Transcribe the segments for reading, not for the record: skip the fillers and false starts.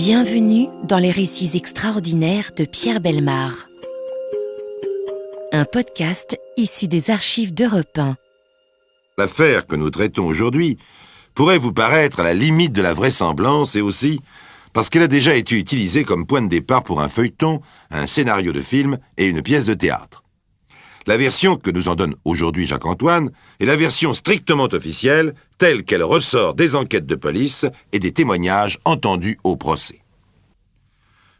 Bienvenue dans les récits extraordinaires de Pierre Bellemare. Un podcast issu des archives d'Europe 1. L'affaire que nous traitons aujourd'hui pourrait vous paraître à la limite de la vraisemblance et aussi parce qu'elle a déjà été utilisée comme point de départ pour un feuilleton, un scénario de film et une pièce de théâtre. La version que nous en donne aujourd'hui Jacques-Antoine est la version strictement officielle, telle qu'elle ressort des enquêtes de police et des témoignages entendus au procès.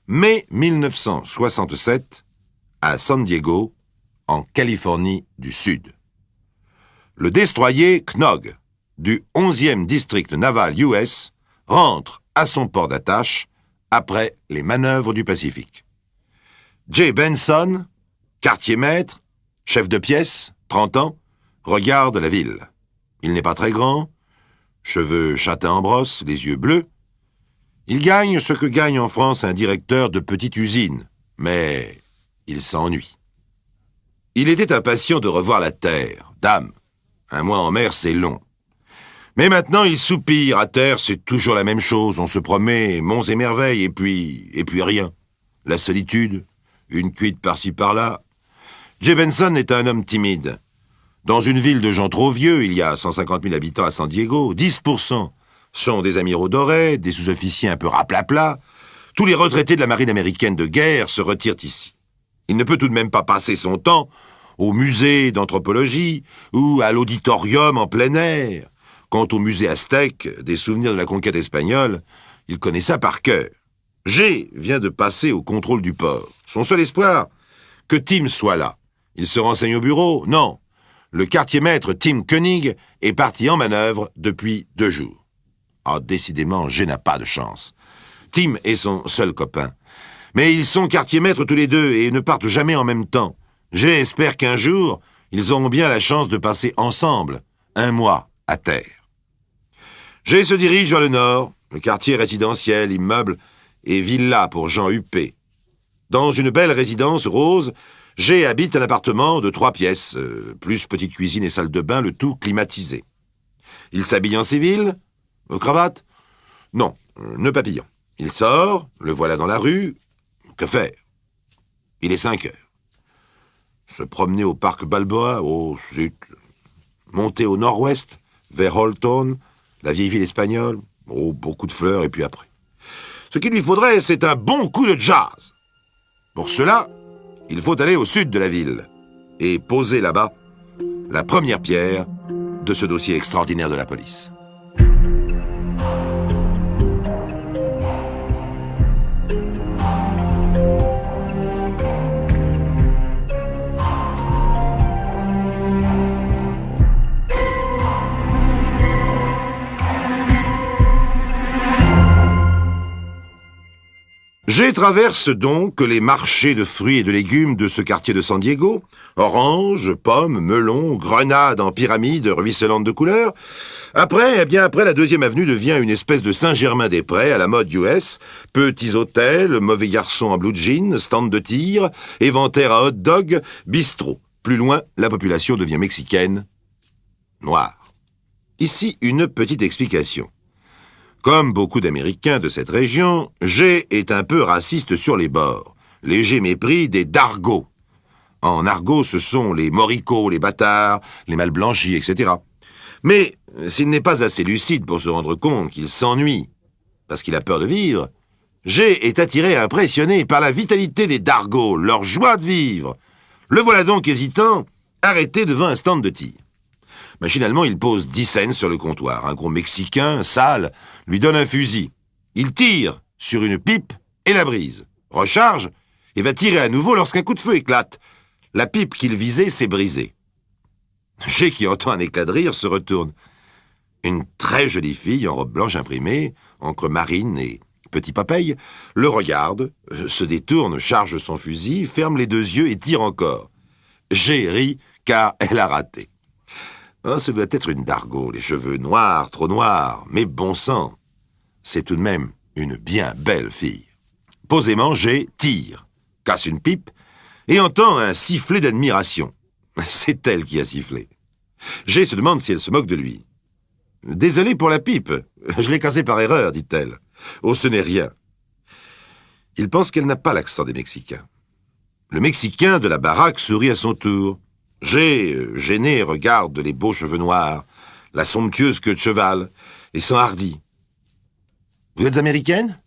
Mai 1967, à San Diego, en Californie du Sud. Le destroyer Knog, du 11e district naval US, rentre à son port d'attache après les manœuvres du Pacifique. Jay Benson, quartier-maître, chef de pièce, 30 ans, regarde la ville. Il n'est pas très grand, cheveux châtains en brosse, les yeux bleus. Il gagne ce que gagne en France un directeur de petite usine, mais il s'ennuie. Il était impatient de revoir la terre. Dame, un mois en mer, c'est long. Mais maintenant, il soupire. À terre, c'est toujours la même chose. On se promet monts et merveilles, et puis rien. La solitude, une cuite par-ci par-là. Jay Benson est un homme timide. Dans une ville de gens trop vieux, il y a 150 000 habitants à San Diego, 10% sont des amiraux dorés, des sous-officiers un peu raplapla. Tous les retraités de la marine américaine de guerre se retirent ici. Il ne peut tout de même pas passer son temps au musée d'anthropologie ou à l'auditorium en plein air. Quant au musée aztèque, des souvenirs de la conquête espagnole, il connaît ça par cœur. Jay vient de passer au contrôle du port. Son seul espoir, que Tim soit là. Il se renseigne au bureau? Non. Le quartier-maître Tim Koenig est parti en manœuvre depuis 2 jours. Ah, décidément, Jay n'a pas de chance. Tim est son seul copain. Mais ils sont quartier-maîtres tous les deux et ne partent jamais en même temps. Jay espère qu'un jour, ils auront bien la chance de passer ensemble 1 mois à terre. Jay se dirige vers le nord, le quartier résidentiel, immeuble et villa pour gens huppés. Dans une belle résidence rose, Jay habite un appartement de 3 pièces, plus petite cuisine et salle de bain, le tout climatisé. Il s'habille en civil, cravate? Non, nœud papillon. Il sort, le voilà dans la rue. Que faire? Il est 5 heures. Se promener au parc Balboa, au sud. Monter au nord-ouest, vers Holton, la vieille ville espagnole. Oh, beaucoup de fleurs, et puis après. Ce qu'il lui faudrait, c'est un bon coup de jazz. Pour cela, il faut aller au sud de la ville et poser là-bas la première pierre de ce dossier extraordinaire de la police. Jay traverse donc les marchés de fruits et de légumes de ce quartier de San Diego. Oranges, pommes, melons, grenades en pyramide ruisselantes de couleurs. Après la 2e avenue devient une espèce de Saint-Germain-des-Prés à la mode US. Petits hôtels, mauvais garçons en blue jean, stand de tir, éventaire à hot dog, bistrot. Plus loin, la population devient mexicaine, noire. Ici, une petite explication. Comme beaucoup d'Américains de cette région, Jay est un peu raciste sur les bords. Léger mépris des dargots. En argot, ce sont les moricots, les bâtards, les mal blanchis, etc. Mais s'il n'est pas assez lucide pour se rendre compte qu'il s'ennuie parce qu'il a peur de vivre, Jay est attiré et impressionné par la vitalité des dargots, leur joie de vivre. Le voilà donc hésitant, arrêté devant un stand de tir. Machinalement, il pose 10 cents sur le comptoir. Un gros Mexicain, sale, lui donne un fusil. Il tire sur une pipe et la brise. Recharge et va tirer à nouveau lorsqu'un coup de feu éclate. La pipe qu'il visait s'est brisée. Jay, qui entend un éclat de rire, se retourne. Une très jolie fille en robe blanche imprimée, encre marine et petit Popeye, le regarde, se détourne, charge son fusil, ferme les 2 yeux et tire encore. Jay rit car elle a raté. Oh, ce doit être une dargo, les cheveux noirs, trop noirs, mais bon sang. C'est tout de même une bien belle fille. Posément, Jay tire, casse une pipe et entend un sifflet d'admiration. C'est elle qui a sifflé. Jay se demande si elle se moque de lui. « Désolé pour la pipe, je l'ai cassée par erreur, dit-elle. Oh, ce n'est rien. Il pense qu'elle n'a pas l'accent des Mexicains. Le Mexicain de la baraque sourit à son tour. G, gêné, regarde les beaux cheveux noirs, la somptueuse queue de cheval, et s'enhardit. « Vous êtes américaine ?»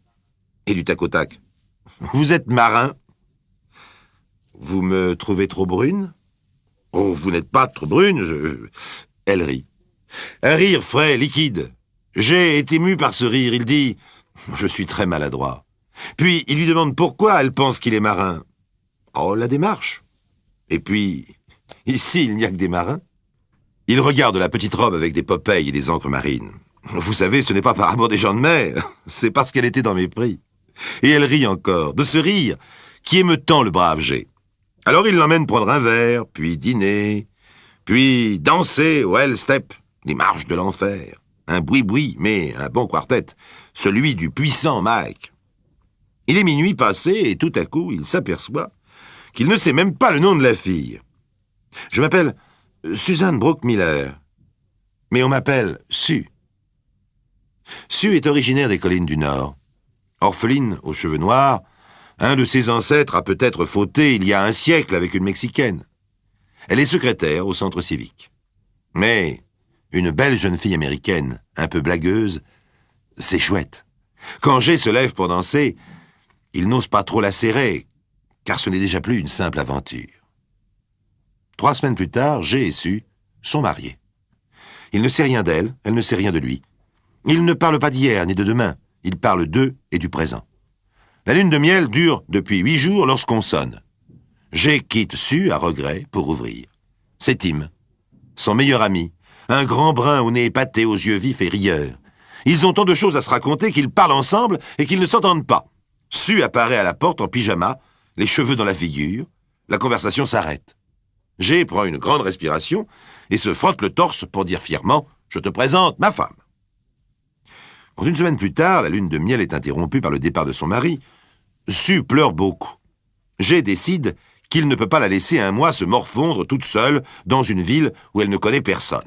Et du tac au tac. « Vous êtes marin ?»« Vous me trouvez trop brune ?»« Oh, vous n'êtes pas trop brune, Elle rit. Un rire frais, liquide. J'ai été ému par ce rire. Il dit « Je suis très maladroit. » Puis il lui demande pourquoi elle pense qu'il est marin. « Oh, la démarche. » Et puis, ici, il n'y a que des marins. Il regarde la petite robe avec des Popeyes et des encres marines. Vous savez, ce n'est pas par amour des gens de mer, c'est parce qu'elle était dans mes prix. Et elle rit encore, de ce rire qui émeut tant le brave G. Alors il l'emmène prendre un verre, puis dîner, puis danser au Hell-Step, les marches de l'enfer. Un boui-boui, mais un bon quartet, celui du puissant Mike. Il est minuit passé et tout à coup, il s'aperçoit qu'il ne sait même pas le nom de la fille. Je m'appelle Suzanne Brooke Miller, mais on m'appelle Sue. Sue est originaire des collines du Nord. Orpheline aux cheveux noirs, un de ses ancêtres a peut-être fauté il y a un siècle avec une Mexicaine. Elle est secrétaire au centre civique. Mais une belle jeune fille américaine, un peu blagueuse, c'est chouette. Quand G se lève pour danser, il n'ose pas trop la serrer, car ce n'est déjà plus une simple aventure. 3 semaines plus tard, G et Sue sont mariés. Il ne sait rien d'elle, elle ne sait rien de lui. Ils ne parlent pas d'hier ni de demain, ils parlent d'eux et du présent. La lune de miel dure depuis 8 jours lorsqu'on sonne. G quitte Sue à regret pour ouvrir. C'est Tim, son meilleur ami, un grand brun au nez épaté, aux yeux vifs et rieurs. Ils ont tant de choses à se raconter qu'ils parlent ensemble et qu'ils ne s'entendent pas. Sue apparaît à la porte en pyjama, les cheveux dans la figure. La conversation s'arrête. G prend une grande respiration et se frotte le torse pour dire fièrement « Je te présente ma femme ». Quand 1 semaine plus tard, la lune de miel est interrompue par le départ de son mari, Sue pleure beaucoup. G décide qu'il ne peut pas la laisser 1 mois se morfondre toute seule dans une ville où elle ne connaît personne.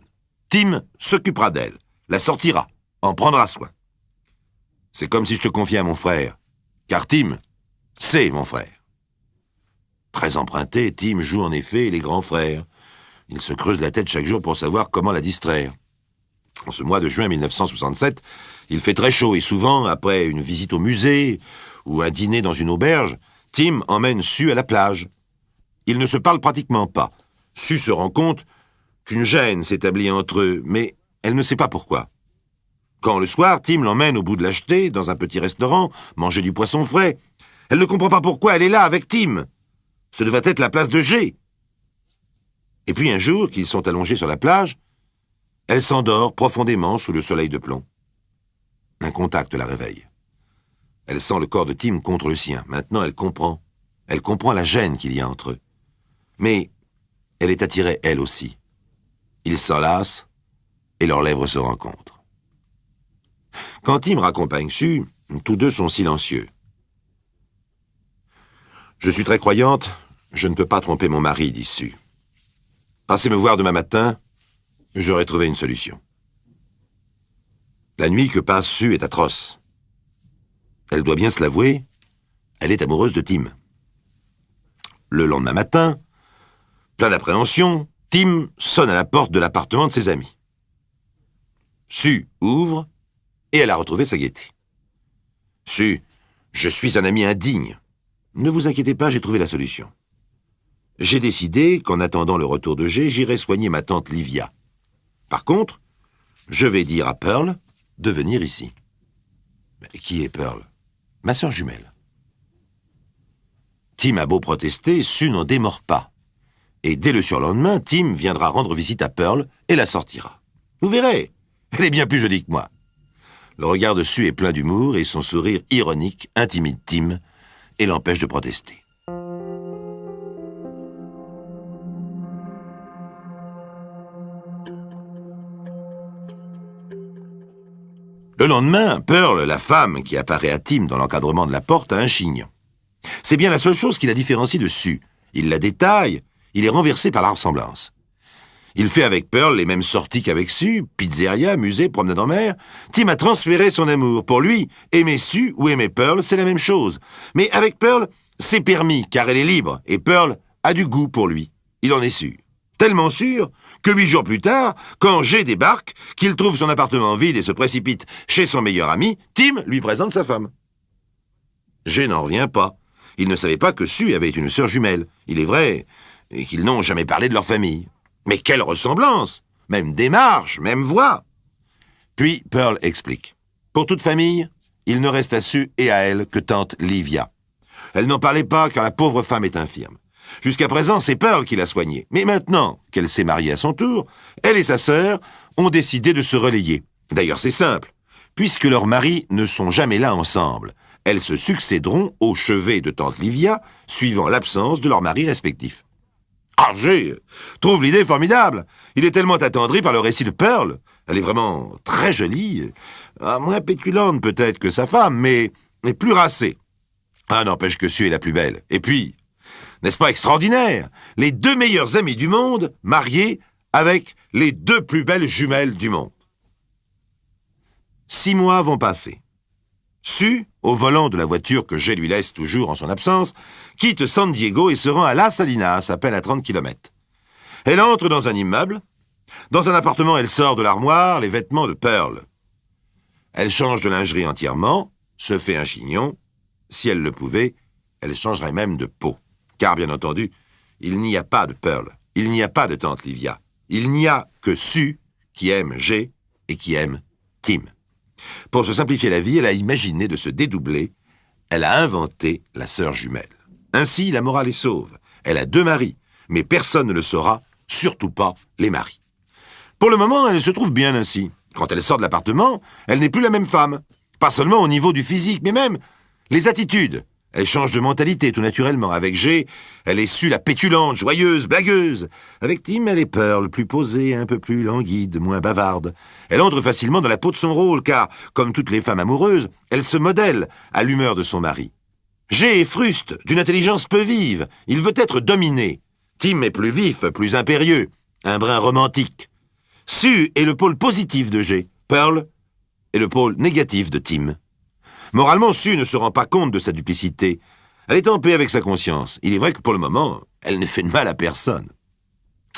Tim s'occupera d'elle, la sortira, en prendra soin. C'est comme si je te confiais à mon frère, car Tim, c'est mon frère. Très emprunté, Tim joue en effet les grands frères. Il se creuse la tête chaque jour pour savoir comment la distraire. En ce mois de juin 1967, il fait très chaud et souvent, après une visite au musée ou un dîner dans une auberge, Tim emmène Sue à la plage. Ils ne se parlent pratiquement pas. Sue se rend compte qu'une gêne s'établit entre eux, mais elle ne sait pas pourquoi. Quand le soir, Tim l'emmène au bout de la jetée, dans un petit restaurant, manger du poisson frais, elle ne comprend pas pourquoi elle est là avec Tim. Ce devait être la place de G. Et puis un jour, qu'ils sont allongés sur la plage, elle s'endort profondément sous le soleil de plomb. Un contact la réveille. Elle sent le corps de Tim contre le sien. Maintenant, elle comprend. Elle comprend la gêne qu'il y a entre eux. Mais elle est attirée, elle aussi. Ils s'enlacent et leurs lèvres se rencontrent. Quand Tim raccompagne Sue, tous deux sont silencieux. « Je suis très croyante, je ne peux pas tromper mon mari, dit Sue. Passez me voir demain matin, j'aurai trouvé une solution. » La nuit que passe Sue est atroce. Elle doit bien se l'avouer, elle est amoureuse de Tim. Le lendemain matin, plein d'appréhension, Tim sonne à la porte de l'appartement de ses amis. Sue ouvre et elle a retrouvé sa gaieté. « Sue, je suis un ami indigne. Ne vous inquiétez pas, j'ai trouvé la solution. J'ai décidé qu'en attendant le retour de G, j'irai soigner ma tante Livia. Par contre, je vais dire à Pearl de venir ici. » « Mais qui est Pearl ? » ?»« Ma sœur jumelle. » Tim a beau protester, Sue n'en démord pas. Et dès le surlendemain, Tim viendra rendre visite à Pearl et la sortira. Vous verrez, elle est bien plus jolie que moi. Le regard de Sue est plein d'humour et son sourire ironique intimide Tim et l'empêche de protester. Le lendemain, Pearl, la femme qui apparaît à Tim dans l'encadrement de la porte, a un chignon. C'est bien la seule chose qui la différencie de Sue. Il la détaille, il est renversé par la ressemblance. Il fait avec Pearl les mêmes sorties qu'avec Sue, pizzeria, musée, promenade en mer. Tim a transféré son amour. Pour lui, aimer Sue ou aimer Pearl, c'est la même chose. Mais avec Pearl, c'est permis, car elle est libre, et Pearl a du goût pour lui. Il en est sûr. Tellement sûr que 8 jours plus tard, quand Jay débarque, qu'il trouve son appartement vide et se précipite chez son meilleur ami, Tim lui présente sa femme. Jay n'en revient pas. Il ne savait pas que Sue avait une sœur jumelle. Il est vrai, et qu'ils n'ont jamais parlé de leur famille. Mais quelle ressemblance! Même démarche, même voix! Puis Pearl explique. Pour toute famille, il ne reste à Sue et à elle que tante Livia. Elle n'en parlait pas car la pauvre femme est infirme. Jusqu'à présent, c'est Pearl qui l'a soignée. Mais maintenant qu'elle s'est mariée à son tour, elle et sa sœur ont décidé de se relayer. D'ailleurs, c'est simple. Puisque leurs maris ne sont jamais là ensemble, elles se succéderont au chevet de tante Livia, suivant l'absence de leurs maris respectifs. Ah, Jay trouve l'idée formidable. Il est tellement attendri par le récit de Pearl. Elle est vraiment très jolie, moins pétulante peut-être que sa femme, mais plus racée. Ah, n'empêche que Sue est la plus belle. Et puis, n'est-ce pas extraordinaire? Les 2 meilleurs amis du monde mariés avec les 2 plus belles jumelles du monde. 6 mois vont passer. Sue, au volant de la voiture que Jay lui laisse toujours en son absence, quitte San Diego et se rend à Las Salinas, à peine à 30 km. Elle entre dans un immeuble. Dans un appartement, elle sort de l'armoire les vêtements de Pearl. Elle change de lingerie entièrement, se fait un chignon. Si elle le pouvait, elle changerait même de peau. Car, bien entendu, il n'y a pas de Pearl, il n'y a pas de tante Livia. Il n'y a que Sue qui aime Jay et qui aime Tim. Pour se simplifier la vie, elle a imaginé de se dédoubler. Elle a inventé la sœur jumelle. Ainsi, la morale est sauve. Elle a 2 maris, mais personne ne le saura, surtout pas les maris. Pour le moment, elle se trouve bien ainsi. Quand elle sort de l'appartement, elle n'est plus la même femme. Pas seulement au niveau du physique, mais même les attitudes. Elle change de mentalité tout naturellement. Avec Jay, elle est Sue la pétulante, joyeuse, blagueuse. Avec Tim, elle est Pearl, plus posée, un peu plus languide, moins bavarde. Elle entre facilement dans la peau de son rôle, car, comme toutes les femmes amoureuses, elle se modèle à l'humeur de son mari. Jay est fruste, d'une intelligence peu vive. Il veut être dominé. Tim est plus vif, plus impérieux, un brin romantique. Sue est le pôle positif de Jay. Pearl est le pôle négatif de Tim. Moralement, Sue ne se rend pas compte de sa duplicité. Elle est en paix avec sa conscience. Il est vrai que pour le moment, elle ne fait de mal à personne.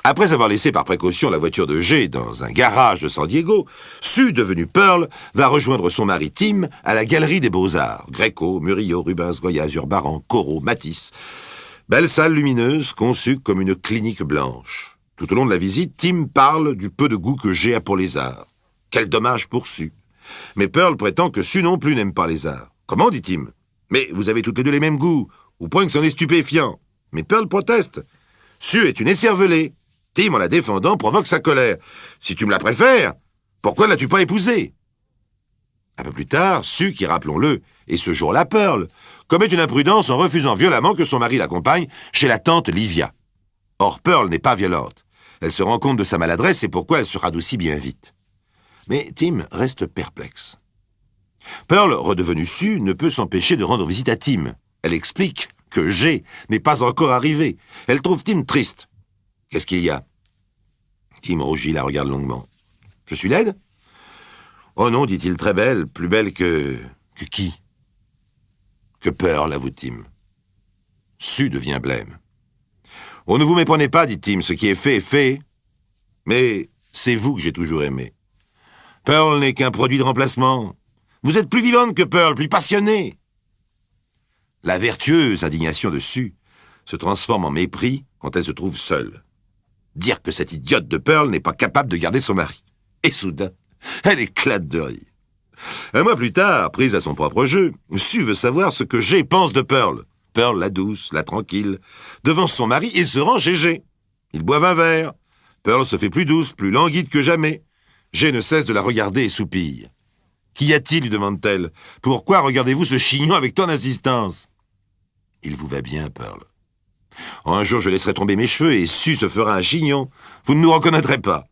Après avoir laissé par précaution la voiture de Jay dans un garage de San Diego, Sue, devenue Pearl, va rejoindre son mari Tim à la Galerie des Beaux-Arts. Greco, Murillo, Rubens, Goya, Zurbaran, Corot, Matisse. Belle salle lumineuse, conçue comme une clinique blanche. Tout au long de la visite, Tim parle du peu de goût que Jay a pour les arts. Quel dommage pour Sue. Mais Pearl prétend que Sue non plus n'aime pas les arts. Comment, dit Tim? Mais vous avez toutes les 2 les mêmes goûts, au point que c'en est stupéfiant. Mais Pearl proteste. Sue est une écervelée. Tim, en la défendant, provoque sa colère. Si tu me la préfères, pourquoi ne l'as-tu pas épousée? Un peu plus tard, Sue, qui, rappelons-le, est ce jour-là Pearl, commet une imprudence en refusant violemment que son mari l'accompagne chez la tante Livia. Or, Pearl n'est pas violente. Elle se rend compte de sa maladresse et pourquoi elle se radoucit bien vite. Mais Tim reste perplexe. Pearl, redevenue Sue, ne peut s'empêcher de rendre visite à Tim. Elle explique que Jay n'est pas encore arrivé. Elle trouve Tim triste. Qu'est-ce qu'il y a? Tim rougit, la regarde longuement. Je suis laide? Oh non, dit-il, très belle, plus belle que... Que qui? Que Pearl, avoue Tim. Sue devient blême. Oh, ne vous méprenez pas, dit Tim, ce qui est fait est fait. Mais c'est vous que j'ai toujours aimé. Pearl n'est qu'un produit de remplacement. Vous êtes plus vivante que Pearl, plus passionnée. La vertueuse indignation de Sue se transforme en mépris quand elle se trouve seule. Dire que cette idiote de Pearl n'est pas capable de garder son mari. Et soudain, elle éclate de rire. Un mois plus tard, prise à son propre jeu, Sue veut savoir ce que Jay pense de Pearl. Pearl, la douce, la tranquille, devance son mari et se rend chez Jay. Ils boivent un verre. Pearl se fait plus douce, plus languide que jamais. Jay ne cesse de la regarder et soupire. « Qu'y a-t-il » lui demande-t-elle. « Pourquoi regardez-vous ce chignon avec tant d'insistance ?»« Il vous va bien, Pearl. Un jour, je laisserai tomber mes cheveux et Sue se fera un chignon. Vous ne nous reconnaîtrez pas. »«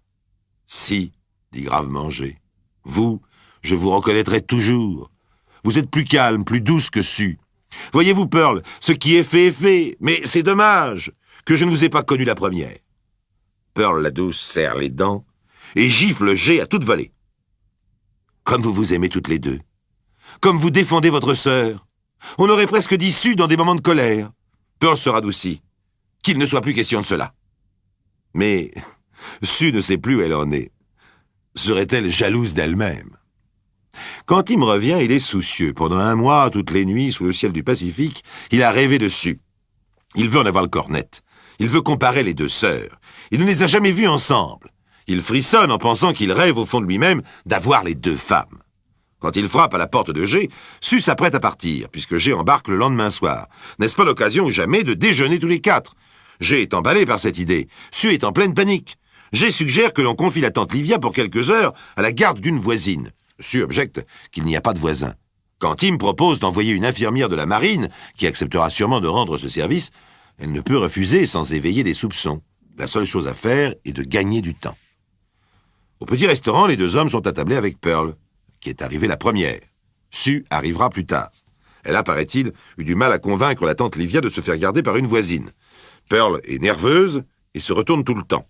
Si, » dit gravement Jay. « Vous, je vous reconnaîtrai toujours. Vous êtes plus calme, plus douce que Sue. Voyez-vous, Pearl, ce qui est fait, mais c'est dommage que je ne vous ai pas connu la première. » Pearl la douce serre les dents et gifle G à toute volée. Comme vous vous aimez toutes les deux. Comme vous défendez votre sœur. On aurait presque dit Sue dans des moments de colère. Pearl se radoucit. Qu'il ne soit plus question de cela. Mais Sue ne sait plus où elle en est. Serait-elle jalouse d'elle-même? Quand Tim revient, il est soucieux. Pendant 1 mois, toutes les nuits, sous le ciel du Pacifique, il a rêvé de Sue. Il veut en avoir le corps net. Il veut comparer les deux sœurs. Il ne les a jamais vues ensemble. Il frissonne en pensant qu'il rêve au fond de lui-même d'avoir les 2 femmes. Quand il frappe à la porte de G, Sue s'apprête à partir, puisque G embarque le lendemain soir. N'est-ce pas l'occasion ou jamais de déjeuner tous les 4? G est emballé par cette idée. Sue est en pleine panique. G suggère que l'on confie la tante Livia pour quelques heures à la garde d'une voisine. Sue objecte qu'il n'y a pas de voisin. Quand Tim propose d'envoyer une infirmière de la marine, qui acceptera sûrement de rendre ce service, elle ne peut refuser sans éveiller des soupçons. La seule chose à faire est de gagner du temps. Au petit restaurant, les 2 hommes sont attablés avec Pearl, qui est arrivée la première. Sue arrivera plus tard. Elle a, paraît-il, eu du mal à convaincre la tante Livia de se faire garder par une voisine. Pearl est nerveuse et se retourne tout le temps.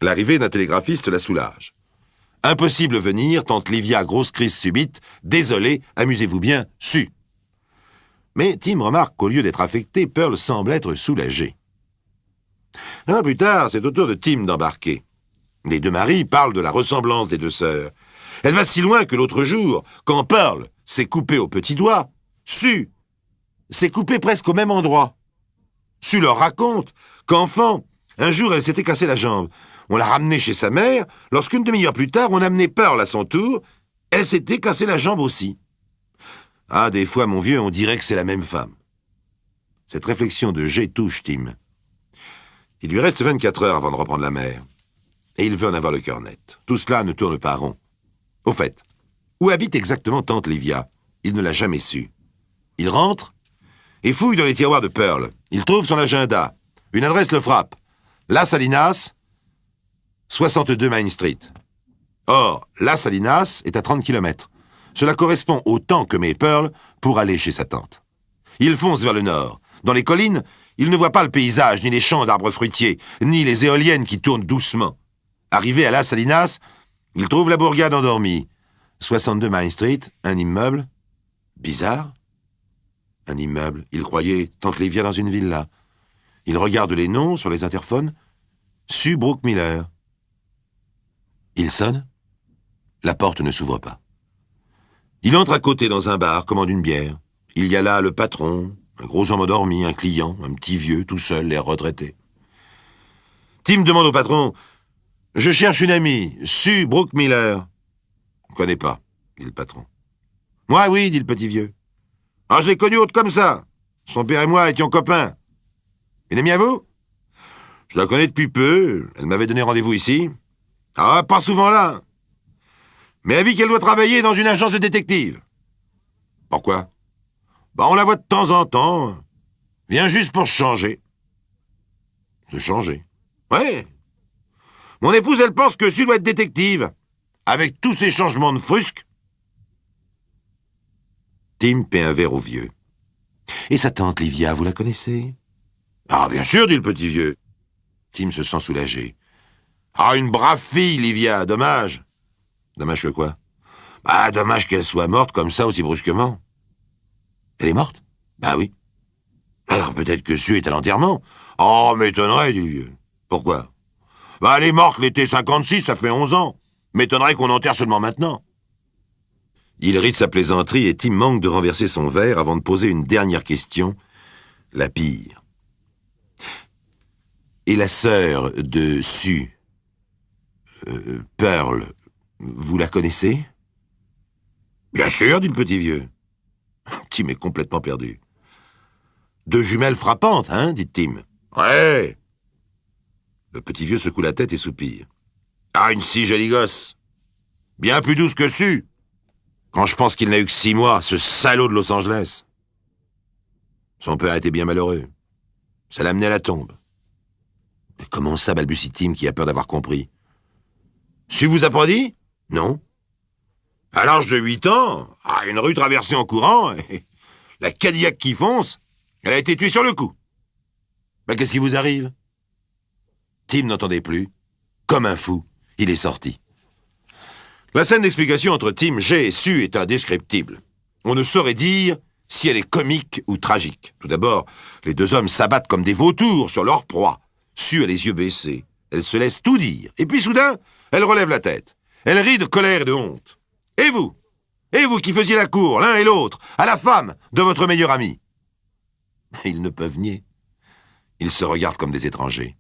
L'arrivée d'un télégraphiste la soulage. Impossible venir, tante Livia, grosse crise subite. Désolé, amusez-vous bien, Sue. Mais Tim remarque qu'au lieu d'être affecté, Pearl semble être soulagée. Un an plus tard, c'est au tour de Tim d'embarquer. Les 2 maris parlent de la ressemblance des 2 sœurs. Elle va si loin que l'autre jour, quand Pearl s'est coupée au petit doigt, Sue s'est coupée presque au même endroit. Sue leur raconte qu'enfant, un jour elle s'était cassé la jambe. On l'a ramenée chez sa mère. Lorsqu'une demi-heure plus tard, on a amené Pearl à son tour, elle s'était cassé la jambe aussi. Ah, des fois, mon vieux, on dirait que c'est la même femme. Cette réflexion de G touche Tim. Il lui reste 24 heures avant de reprendre la mer. Et il veut en avoir le cœur net. Tout cela ne tourne pas rond. Au fait, où habite exactement tante Livia? Il ne l'a jamais su. Il rentre et fouille dans les tiroirs de Pearl. Il trouve son agenda. Une adresse le frappe. Las Salinas, 62 Main Street. Or, Las Salinas est à 30 km. Cela correspond au temps que met Pearl pour aller chez sa tante. Il fonce vers le nord. Dans les collines, il ne voit pas le paysage, ni les champs d'arbres fruitiers, ni les éoliennes qui tournent doucement. Arrivé à Las Salinas, il trouve la bourgade endormie. 62 Main Street, un immeuble. Bizarre. Un immeuble. Il croyait tante Livia dans une villa. Il regarde les noms sur les interphones. Sue Brookmiller. Il sonne. La porte ne s'ouvre pas. Il entre à côté dans un bar, commande une bière. Il y a là le patron, un gros homme endormi, un client, un petit vieux, tout seul, l'air retraité. Tim demande au patron « Je cherche une amie, Sue Brookmiller. »« Je ne connais pas, » dit le patron. « Moi, oui, dit le petit vieux. Ah, je l'ai connue haute comme ça. Son père et moi étions copains. Une amie à vous? Je la connais depuis peu, elle m'avait donné rendez-vous ici. Ah, pas souvent là. Mais elle dit qu'elle doit travailler dans une agence de détective. Pourquoi? Bah, on la voit de temps en temps. Vient juste pour changer. De changer? Ouais. Mon épouse, elle pense que Sue doit être détective. Avec tous ces changements de frusques. Tim paie un verre au vieux. Et sa tante Livia, vous la connaissez? Ah, bien sûr, dit le petit vieux. Tim se sent soulagé. Ah, une brave fille, Livia, dommage. Dommage que quoi? Bah, dommage qu'elle soit morte comme ça aussi brusquement. Elle est morte? Bah oui. Alors peut-être que Sue est à l'enterrement. Oh, m'étonnerait, dit le vieux. Pourquoi? Bah, elle est morte l'été 56, ça fait 11 ans. M'étonnerait qu'on enterre seulement maintenant. Il rit de sa plaisanterie et Tim manque de renverser son verre avant de poser une dernière question, la pire. Et la sœur de Sue, Pearl, vous la connaissez? Bien sûr, dit le petit vieux. Tim est complètement perdu. 2 jumelles frappantes, hein, dit Tim. Ouais. Le petit vieux secoue la tête et soupire. Ah, une si jolie gosse. Bien plus douce que Sue. Quand je pense qu'il n'a eu que 6 mois, ce salaud de Los Angeles. Son père a été bien malheureux. Ça l'a amené à la tombe. Mais comment ça, balbutie Tim, qui a peur d'avoir compris? Sue vous a pas dit? Non. À l'âge de 8 ans, à une rue traversée en courant, la Cadillac qui fonce, elle a été tuée sur le coup. Ben, qu'est-ce qui vous arrive? Tim n'entendait plus. Comme un fou, il est sorti. La scène d'explication entre Tim, Jay et Sue est indescriptible. On ne saurait dire si elle est comique ou tragique. Tout d'abord, les deux hommes s'abattent comme des vautours sur leur proie. Sue a les yeux baissés. Elle se laisse tout dire. Et puis soudain, elle relève la tête. Elle rit de colère et de honte. Et vous qui faisiez la cour, l'un et l'autre, à la femme de votre meilleur ami? Ils ne peuvent nier. Ils se regardent comme des étrangers.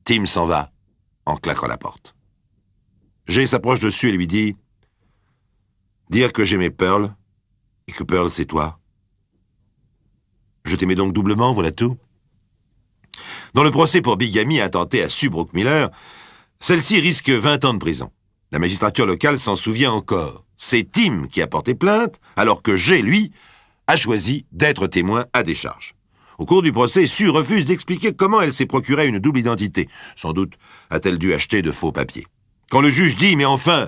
Tim s'en va en claquant la porte. Jay s'approche dessus et lui dit « Dire que j'aimais Pearl et que Pearl c'est toi. Je t'aimais donc doublement, voilà tout. » Dans le procès pour bigamie intenté à Sue Brookmiller, celle-ci risque 20 ans de prison. La magistrature locale s'en souvient encore. C'est Tim qui a porté plainte, alors que Jay, lui, a choisi d'être témoin à décharge. Au cours du procès, Sue refuse d'expliquer comment elle s'est procuré une double identité. Sans doute a-t-elle dû acheter de faux papiers. Quand le juge dit « Mais enfin,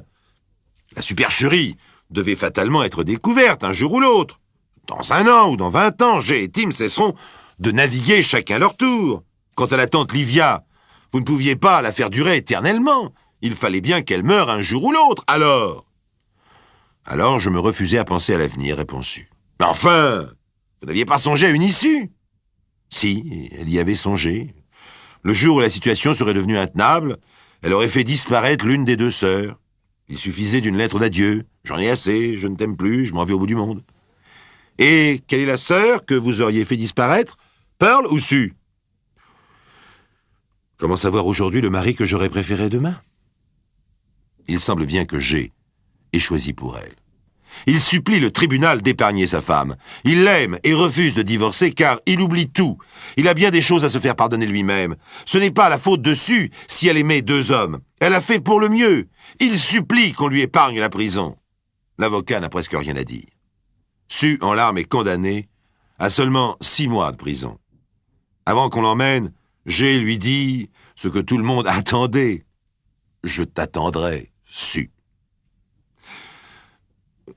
la supercherie devait fatalement être découverte un jour ou l'autre. Dans 1 an ou dans 20 ans, Jay et Tim cesseront de naviguer chacun leur tour. Quant à la tante Livia, vous ne pouviez pas la faire durer éternellement. Il fallait bien qu'elle meure un jour ou l'autre. Alors je me refusais à penser à l'avenir, répond Sue. Mais enfin, vous n'aviez pas songé à une issue? Si, elle y avait songé. Le jour où la situation serait devenue intenable, elle aurait fait disparaître l'une des deux sœurs. Il suffisait d'une lettre d'adieu. J'en ai assez, je ne t'aime plus, je m'en vais au bout du monde. Et quelle est la sœur que vous auriez fait disparaître? Pearl ou Sue? Comment savoir aujourd'hui le mari que j'aurais préféré demain? Il semble bien que Jay ait choisi pour elle. Il supplie le tribunal d'épargner sa femme. Il l'aime et refuse de divorcer car il oublie tout. Il a bien des choses à se faire pardonner lui-même. Ce n'est pas la faute de Sue si elle aimait 2 hommes. Elle a fait pour le mieux. Il supplie qu'on lui épargne la prison. L'avocat n'a presque rien à dire. Sue, en larmes, est condamnée à seulement 6 mois de prison. Avant qu'on l'emmène, Jay lui dit ce que tout le monde attendait. « Je t'attendrai, Sue. »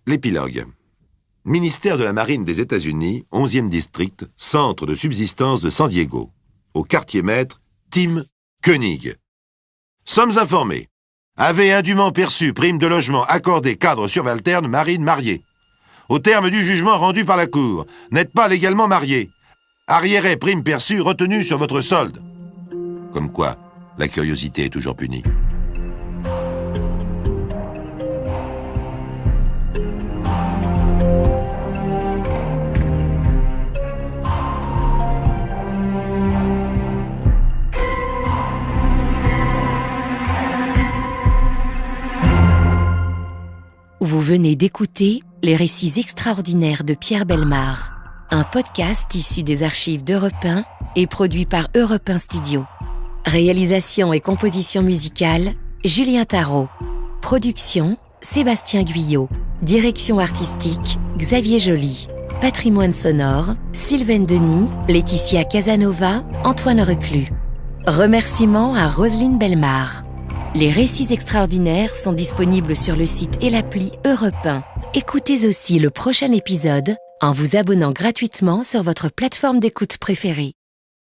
L'épilogue. Ministère de la Marine des États-Unis, 11e district, centre de subsistance de San Diego. Au quartier maître, Tim Koenig. Sommes informés. Avez indûment perçu prime de logement accordée cadre subalterne marine marié. Au terme du jugement rendu par la Cour, n'êtes pas légalement marié. Arriéré prime perçue retenue sur votre solde. Comme quoi, la curiosité est toujours punie. Vous venez d'écouter Les récits extraordinaires de Pierre Bellemare, un podcast issu des archives d'Europe 1 et produit par Europe 1 Studio. Réalisation et composition musicale, Julien Tarot. Production, Sébastien Guyot. Direction artistique, Xavier Joly. Patrimoine sonore, Sylvaine Denis, Laetitia Casanova, Antoine Reclus. Remerciements à Roselyne Bellemare. Les récits extraordinaires sont disponibles sur le site et l'appli Europe 1. Écoutez aussi le prochain épisode en vous abonnant gratuitement sur votre plateforme d'écoute préférée.